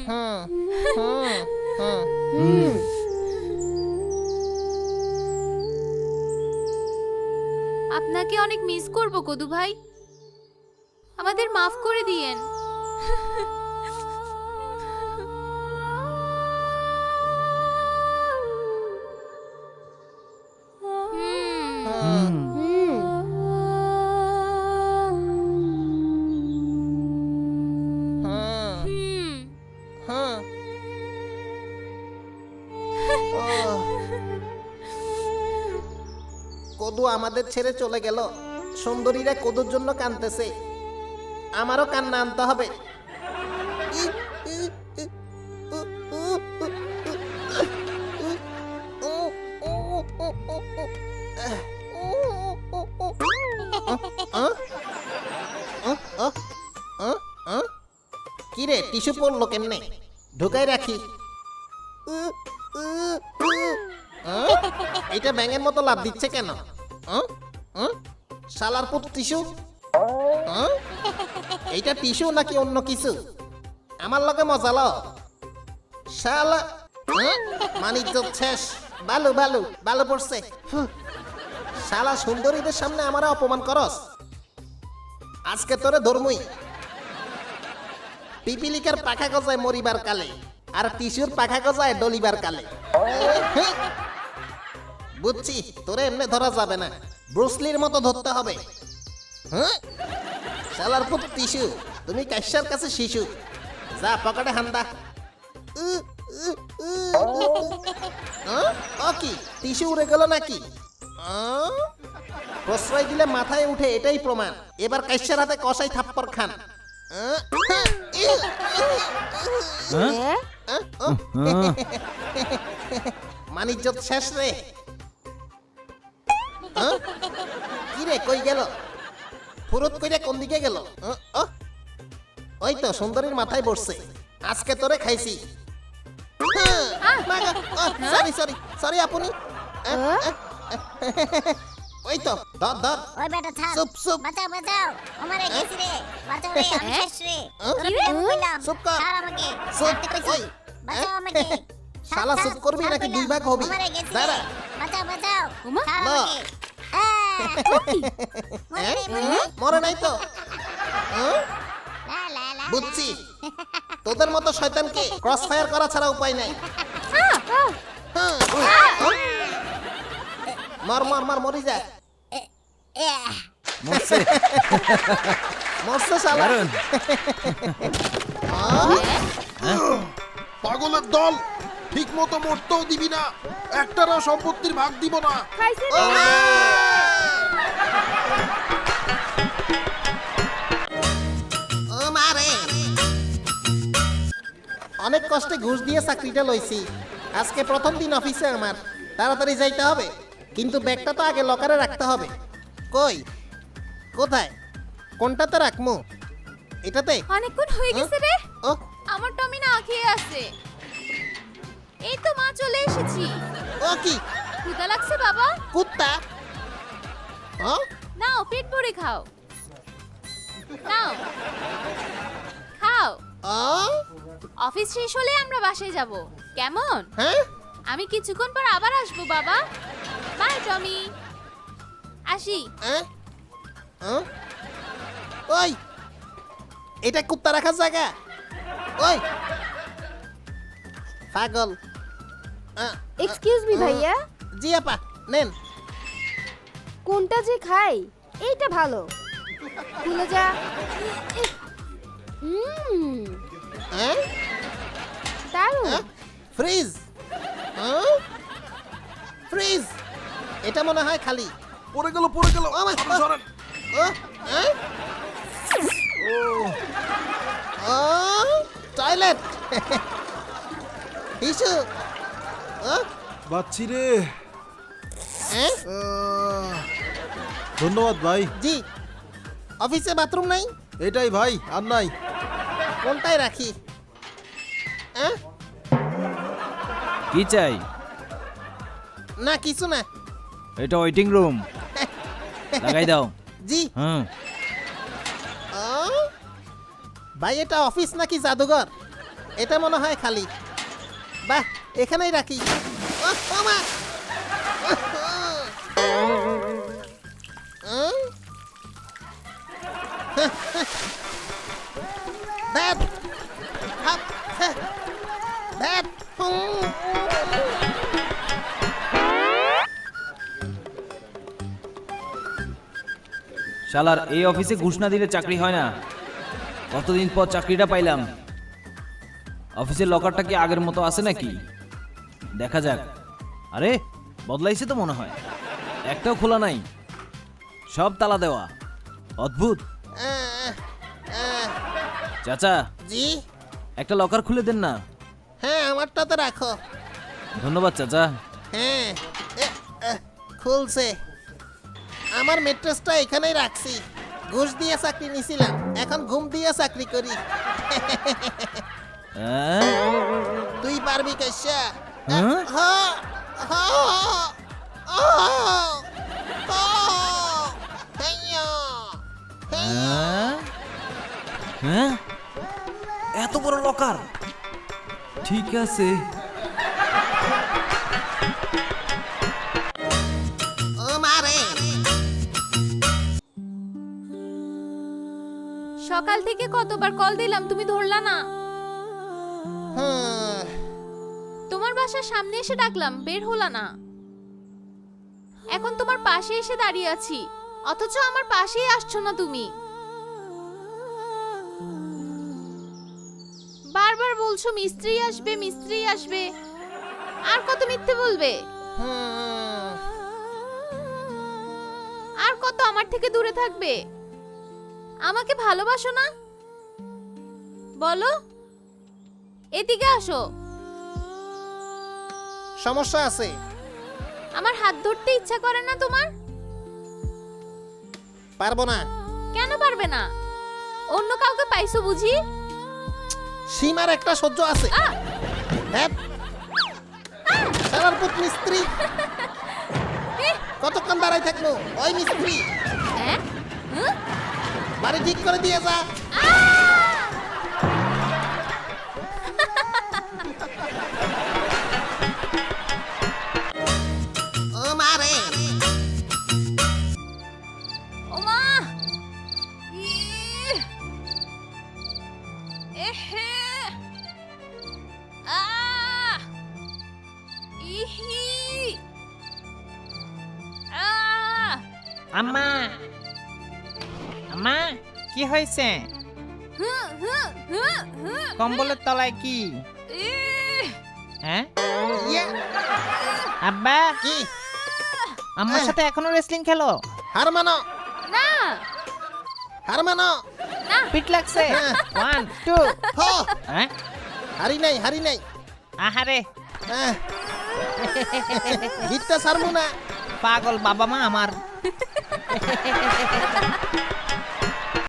হুম হুম হুম আপনাকে অনেক মিস করব কদু ভাই, আমাদের মাফ করে দিয়েন। হুম হুম হুম কদু আমাদের ছেড়ে চলে গেল। সুন্দরীরা কদুর জন্য কাঁদতেছে, আমারও কান্না আনতে হবে। কিরে টিস্যু পড়লো কেমনে? ঢুকাই রাখি। এটা ব্যাঙের মতো লাভ দিচ্ছে কেন? শালার পুত টিস্যু। এইটা টিস্যু নাকি অন্য কিছু? আমার লগে মজা ল শালা। মানিজ্য শেষ। বালু বালু বালু পড়ছে। শালা সুন্দরীদের সামনে আমারা অপমান করস, আজকে তোরে ধর্মই। পিপিলিকার পাখা গজায় মরিবার কালে, আর টিস্যুর পাখা গজায় ডলিবার কালে। বুঝছি তোরে এমনি ধরা যাবে না, ব্রুসলির মতো ধরতে হবে। হ্যাঁ শালার পুত টিস্যু, তুমি কাশ্যার কাছে শিশু। যা পকেটে হান্দা। ও কি টিস্যু উড়ে গেল নাকি? প্রশ্রয় দিলে মাথায় উঠে এটাই প্রমাণ। এবার কাশ্যার হাতে কষাই থাপ্পড় খান। মানিজ্জত শেষ রে। কি রে কই গেল? ফুরুত কইরা কোন দিকে গেল? ওই তো সুন্দরীর মাথায় বসছে। আজকে তোরে খাইছি। সরি সরি সরি আপনি। ওই তো ধর ধর। ওই বেটা থাম, চুপ চুপ। বাঁচাও বাঁচাও, আমারে গেছি রে, বাঁচাও রে, আমি শেষ রে। তোরে কি রে? প্রেম কইলাম, চুপ কর। ছাড় আমাকে, চুপ, ছাড়তে কইছি, ওই। বাঁচাও আমাকে। ছাড়, শালা ছাড়, চুপ করবি ছাড় নাকি কইলাম, দুই ভাগ হবি? আমারে গেছি রে, দাঁড়া। বাঁচাও বাঁচাও, ওমা। ছাড় না। আমাকে। মরে রে, মরে রে। মরে নাই তো? লা, লা, লা, বুঝছি, তোদের মতো শয়তানকে ক্রস ফায়ার করা ছাড়া উপায় নাই। মার মার মার মরি যা। মরছে মরছে শালা। দারুণ। পাগলের দল, ঠিক মতো মরতেও দিবি না, একটারও সম্পত্তির ভাগ দিব না। ও মারে, অনেক কষ্টে ঘুষ দিয়ে চাকরিটা লইছি। আজকে প্রথম দিন অফিসে আমার, তাড়াতাড়ি যাইতে হবে। কিন্তু ব্যাগটা তো আগে লকারে রাখতে হবে। কই কোথায়, কোনটাতে রাখমু? এটাতে? অনেকক্ষণ হয়ে গেছে রে, ও আমার টমি না খেয়ে আছে। এই তো মা চলে এসেছি। ও কি ক্ষুধা লাগছে বাবা? কুত্তা? ও নাও পেট ভরে খাও, নাও খাও। ও অফিস শেষ হলে আমরা বাসায় যাব, কেমন? হ্যাঁ আমি কিছুক্ষণ পর আবার আসবো বাবা। বাই টমি, আসি। হ্যাঁ ওই, এটা কুত্তা রাখার জায়গা? ওই পাগল। এক্সকিউজ মি ভাইয়া, জি আপা নেন। কোনটা যে খাই? এইটা ভালো, খুলে যা। হ্যাঁ দারুণ। Fridge, fridge. এটা মনে হয় খালি। পড়ে গেল পড়ে গেল, ও আমার- সরেন, সরেন। ও হ্যাঁ? ও টয়লেট টিস্যু। বাচ্চি রে। হ্যাঁ ধন্যবাদ ভাই। জি, অফিসে বাথরুম নাই? এটাই ভাই, আর নাই। কোনটায় রাখি? হ্যাঁ কি চাই? না কিছু না। এটা ওয়েটিং রুম, লাগাই দাও। জি। হুম। ও ভাই এটা অফিস নাকি জাদুঘর? এটা মনে হয় খালি বাহ এখানেই রাখি ও মা Dad! Hop! Dad! শালার এই অফিসে ঘুষ না দিলে চাকরি হয় না। কতদিন পর চাকরিটা পাইলাম। অফিসের লকারটা কি আগের মতো আছে নাকি? দেখা যাক। আরে বদলাইছে তো মনে হয়। একটাও খোলা নাই, সব তালা দেওয়া। অদ্ভুত। চাচা জি একটা লকার খুলে দেন না। হ্যাঁ আমারটাতে রাখো ধন্যবাদ চাচা। হ্যাঁ খুলছে আমার মেট্রেসটা এখানেই রাখছি ঘুষ দিয়ে চাকরি নিছিলাম এখন ঘুম দিয়ে চাকরি করি হ্যাঁ? তুই পারবি কেশা হ্যাঁ? হ্যাঁ? হ্যাঁ? এত বড় লকার? ঠিক আছে। ও মারে সকাল থেকে কতবার কল দিলাম তুমি ধরলা না। তোমার বাসার সামনে এসে ডাকলাম বের হলা না। এখন তোমার পাশে এসে দাঁড়িয়ে আছি অথচ আমার পাশেই আসছো না তুমি। বারবার বলছো মিস্ত্রি আসবে মিস্ত্রি আসবে, আর কত মিথ্যে বলবে? আর কত আমার থেকে দূরে থাকবে? আমাকে ভালোবাসো না? বলো, এদিকে আসো। সমস্যা আছে আমার হাত ধরতে ইচ্ছা করে না তোমার? পারবো না কেন পারবে না? অন্য কাউকে পাইছো বুঝি? সীমার একটা সহ্য আছে আহ! হ্যাঁ সারার পুত মিস্ত্রি কতক্ষণ দাঁড়াই থাকবো? ওই মিস্ত্রি হ্যাঁ? হুঁ? বাড়ি ঠিক করে দিয়ে যা ও মারে ওমা! ইহ! এহে! আহ! ইহি! আহ! আম্মা আম্মা কি হয়েছে? হুঁ, হুঁ, হুঁ, হুঁ, কম্বলের তলায় কি? ইহ! হ্যাঁ ইয়া আব্বা কি আম্মার সাথে এখনো রেসলিং খেলো? হার মানো না হার মানো না পিট লাগছে? হ্যাঁ। 1 2 হো হ্যাঁ হারি নাই আহারে গীতটা ছাড়বো না পাগল বাবা মা আমার।